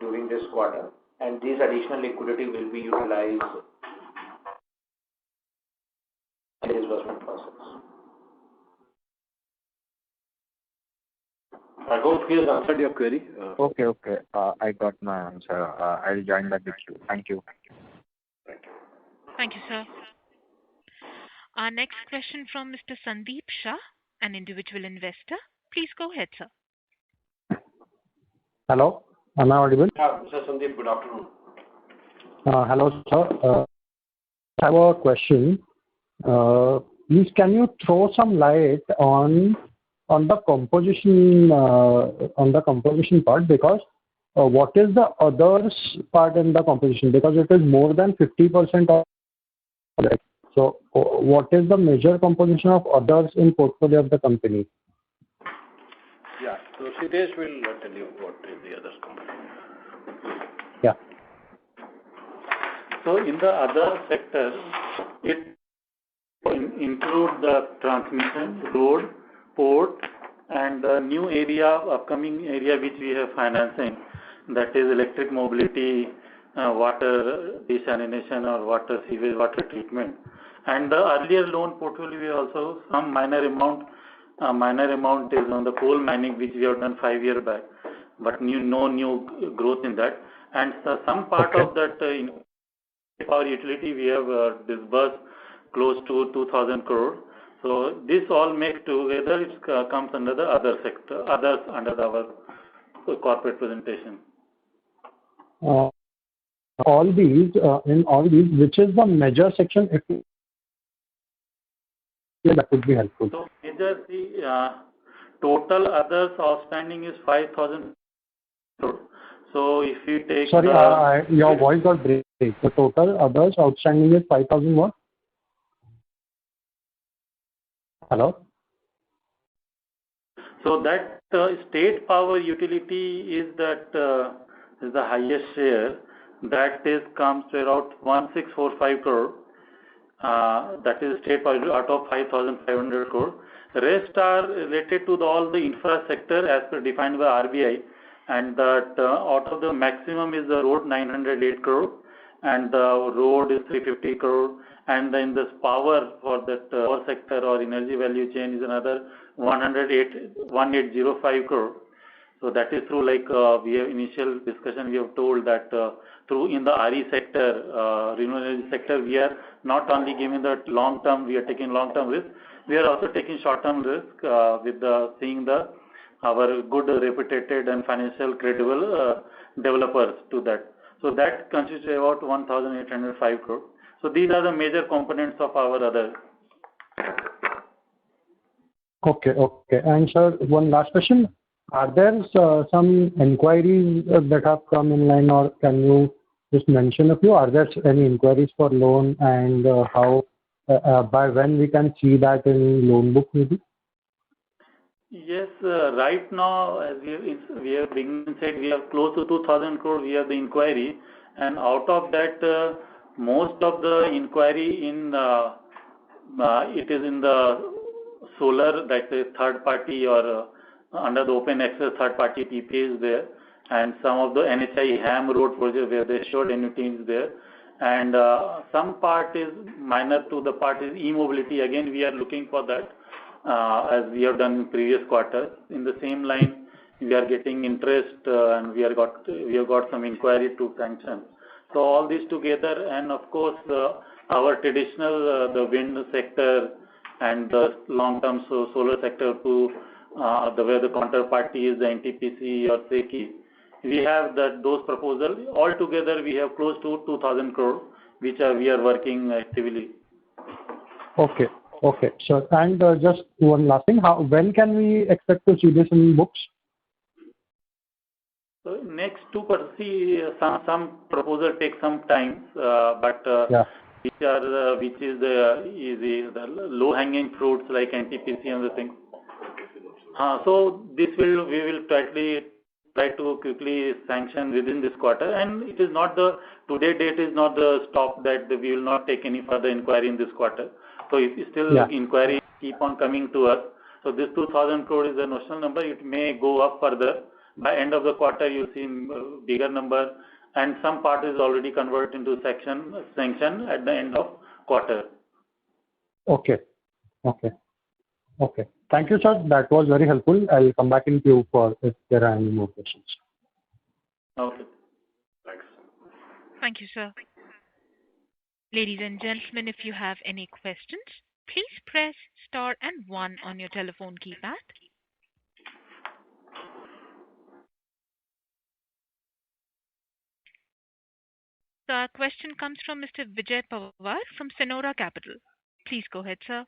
during this quarter. And this additional liquidity will be utilized in the disbursement process. I hope he has answered your query. Okay. I got my answer. I'll join back with you. Thank you. Thank you, sir. Our next question from Mr. Sandeep Shah, an individual investor. Please go ahead, sir. Hello. Am I audible? Yeah, Mr. Sandeep, good afternoon. Hello, sir. I have a question. Please, can you throw some light on the composition part, because what is the others part in the composition, because it is more than 50% of it. So what is the major composition of others in portfolio of the company? Yeah, so Siddesh will tell you what is the others composition. Yeah. So in the other sector, it include the transmission, road, port, and the new area, upcoming area which we have financing, that is electric mobility, water desalination or water sewage, water treatment. And the earlier loan portfolio, we also some minor amount is on the coal mining, which we have done 5 years back, but no new growth in that. And some part of that in power utility, we have disbursed close to 2,000 crore. So this all make together, it comes under the other sector, others under our corporate presentation. All these, which is the major section? If that would be helpful. So major, the total others outstanding is 5,000 crore. So if you take your voice got break. The total others outstanding is 5,000 what? Hello? So that state power utility is that is the highest share, that is comes to around 1645 crore. That is state budget out of 5,500 crore. The rest are related to all the infra sector as per defined by RBI, and that out of the maximum is the road 908 crore, and the road is 350 crore, and then this power for that power sector or energy value chain is another 1805 crore. So that is through we have initial discussion, we have told that through in the RE sector, renewable energy sector, we are not only giving the long term, we are taking long term risk, we are also taking short term risk with seeing our good reputed and financial credible developers to that. So that consists about 1,805 crore. So these are the major components of our other. Okay. And sir, one last question. Are there some inquiries that have come in line, or can you just mention a few? Are there any inquiries for loan, and how by when we can see that in loan book maybe? Yes, right now, as we have beginning said, we have close to 2,000 crore. We have the inquiry, and out of that, most of the inquiry in it is in the solar, that is third party or under the open access third party PPA is there, and some of the NHI HAM road project where the assured annuity is there, and some part is minor to the part is e-mobility. Again, we are looking for that as we have done in previous quarters. In the same line, we are getting interest and we have got some inquiry to sanction. So all this together, and of course our traditional the wind sector and the long-term solar sector to where the counterparty is the NTPC or SECI. We have those proposals. Altogether, we have close to 2,000 crore, which we are working actively. Okay, sure. And just one last thing. When can we expect to see this in books? So next 2%, see some proposal take some time, but which is the low-hanging fruits like NTPC and the things. So we will try to quickly sanction within this quarter, and it is not today date is not the stop that we will not take any further inquiry in this quarter. So if still inquiry keep on coming to us, so this 2,000 crore is a notional number. It may go up further. By end of the quarter, you'll see bigger number, and some part is already converted into sanction at the end of quarter. Okay. Thank you, sir. That was very helpful. I'll come back in queue for if there are any more questions. Okay. Thanks. Thank you, sir. Ladies and gentlemen, if you have any questions, please press star and 1 on your telephone keypad. So our question comes from Mr. Vijay Pawar from Senora Capital. Please go ahead, sir.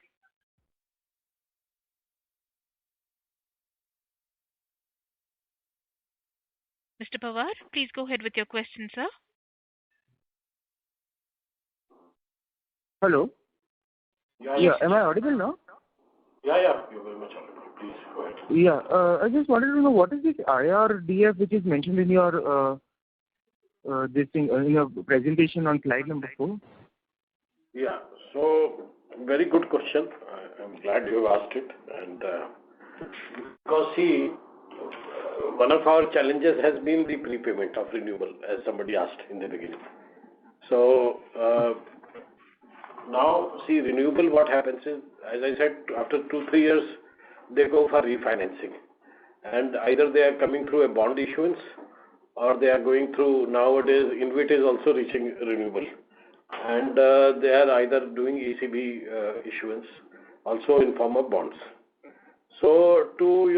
Mr. Pawar, please go ahead with your question, sir. Hello. Yeah. Am I audible now? Yeah. You're very much audible. Please go ahead. Yeah. I just wanted to know what is this IRDF which is mentioned in your in your presentation on slide number 4? Yeah. So very good question. I'm glad you have asked it, and because see, one of our challenges has been the prepayment of renewable, as somebody asked in the beginning. So now see, renewable, what happens is, as I said, after 2-3 years, they go for refinancing, and either they are coming through a bond issuance, or they are going through, nowadays InvIT is also reaching renewable, and they are either doing ECB issuance, also in form of bonds. So to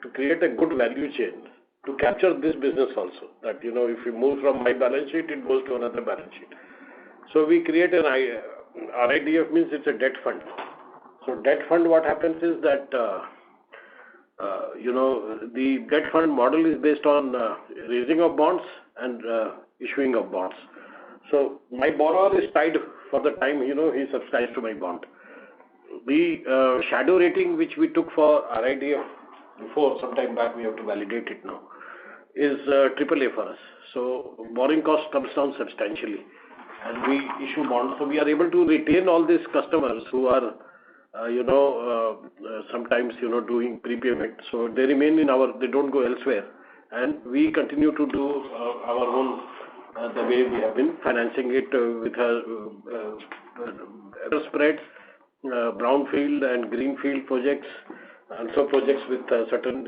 to create a good value chain, to capture this business also, that if you move from my balance sheet, it goes to another balance sheet. So we create an RIDF, means it's a debt fund. So debt fund, what happens is that the debt fund model is based on raising of bonds and issuing of bonds. So my borrower is tied for the time he subscribes to my bond. The shadow rating which we took for RIDF before, some time back, we have to validate it now. is AAA for us. So borrowing cost comes down substantially, and we issue bonds. So we are able to retain all these customers who are, sometimes, doing prepayment. So they remain they don't go elsewhere. And we continue to do our own, the way we have been financing it with better spreads, brownfield and greenfield projects, also projects with certain,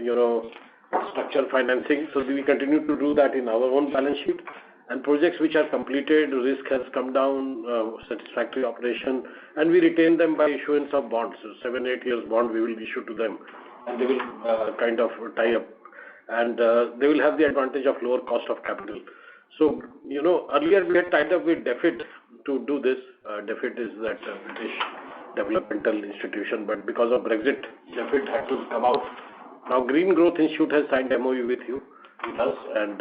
structured financing. So we continue to do that in our own balance sheet. And projects which are completed, risk has come down, satisfactory operation, and we retain them by issuance of bonds. So 7-8 years bond we will issue to them, and they will kind of tie up, and they will have the advantage of lower cost of capital. So, earlier we had tied up with DFID to do this. DFID is that British developmental institution, but because of Brexit, DFID had to come out. Now, Green Growth Institute has signed MOU with us, and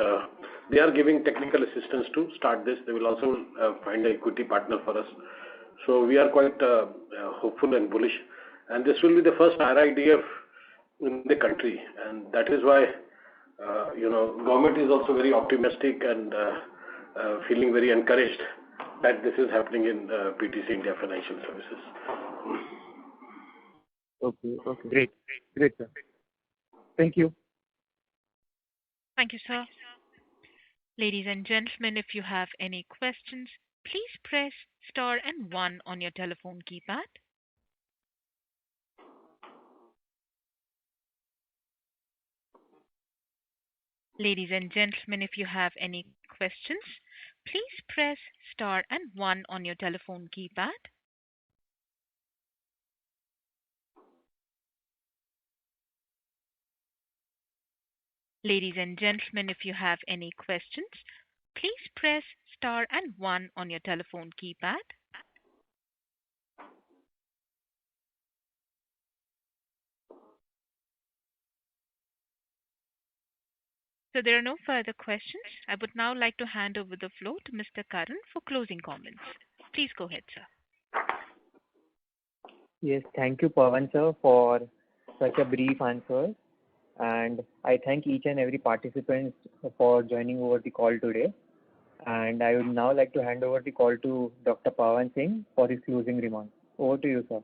they are giving technical assistance to start this. They will also find an equity partner for us. So we are quite hopeful and bullish, and this will be the first RIDF in the country, and that is why government is also very optimistic and feeling very encouraged that this is happening in PTC India Financial Services. Okay. Great, sir. Thank you. Thank you, sir. Ladies and gentlemen, if you have any questions, please press star and 1 on your telephone keypad. Ladies and gentlemen, if you have any questions, please press star and 1 on your telephone keypad. Ladies and gentlemen, if you have any questions, please press star and 1 on your telephone keypad. So there are no further questions. I would now like to hand over the floor to Mr. Karan for closing comments. Please go ahead, sir. Yes, thank you, Pawan sir, for such a brief answer. And I thank each and every participant for joining over the call today. And I would now like to hand over the call to Dr. Pawan Singh for his closing remarks. Over to you, sir.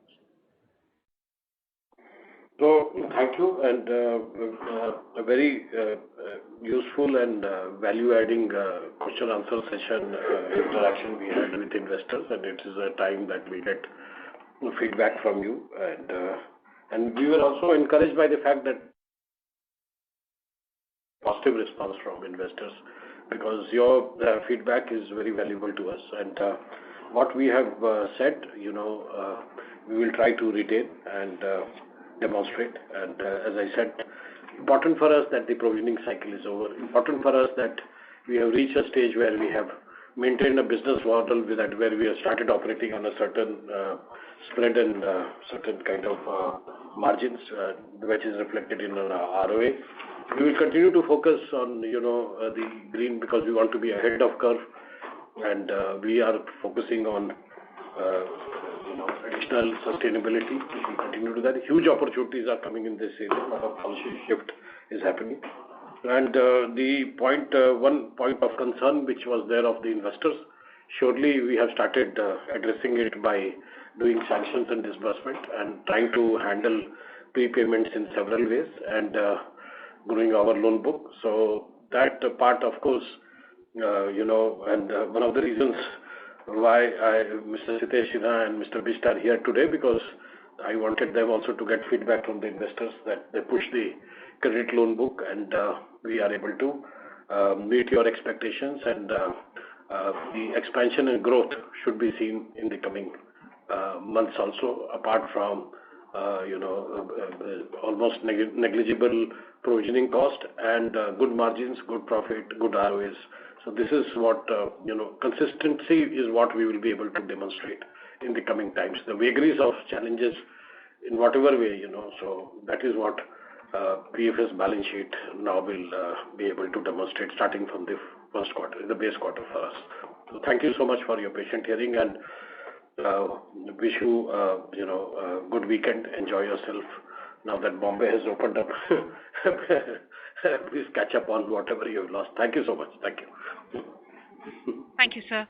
So, thank you, and a very useful and value-adding question-answer session interaction we had with investors, and it is a time that we get feedback from you, and we were also encouraged by the fact that positive response from investors, because your feedback is very valuable to us, and what we have said, we will try to retain and demonstrate. And as I said, important for us that the provisioning cycle is over. Important for us that we have reached a stage where we have maintained a business model where we have started operating on a certain spread and certain kind of margins, which is reflected in our ROA. We will continue to focus on the green, because we want to be ahead of curve, and we are focusing on additional sustainability. We will continue to do that. Huge opportunities are coming in this area. A lot of policy shift is happening. And one point of concern which was there of the investors, surely we have started addressing it by doing sanctions and disbursement and trying to handle prepayments in several ways and growing our loan book. So that part, of course, and one of the reasons why Mr. Sitesh Sinha and Mr. Bisht are here today, because I wanted them also to get feedback from the investors that they push the credit loan book, and we are able to meet your expectations, and the expansion and growth should be seen in the coming months also, apart from almost negligible provisioning cost and good margins, good profit, good ROAs. So this is what, consistency is what we will be able to demonstrate in the coming times. The vagaries of challenges in whatever way, so that is what PFS balance sheet now will be able to demonstrate starting from the first quarter, the base quarter for us. So thank you so much for your patient hearing, and wish you, a good weekend. Enjoy yourself now that Bombay has opened up please catch up on whatever you have lost. Thank you so much. Thank you. Thank you, sir.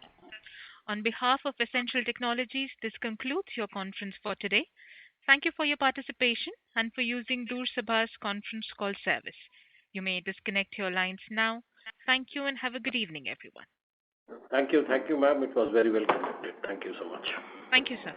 On behalf of Essential Technologies, this concludes your conference for today. Thank you for your participation and for using Doorsabha's conference call service. You may disconnect your lines now. Thank you and have a good evening, everyone. Thank you, ma'am. It was very well conducted. Thank you so much. Thank you, sir.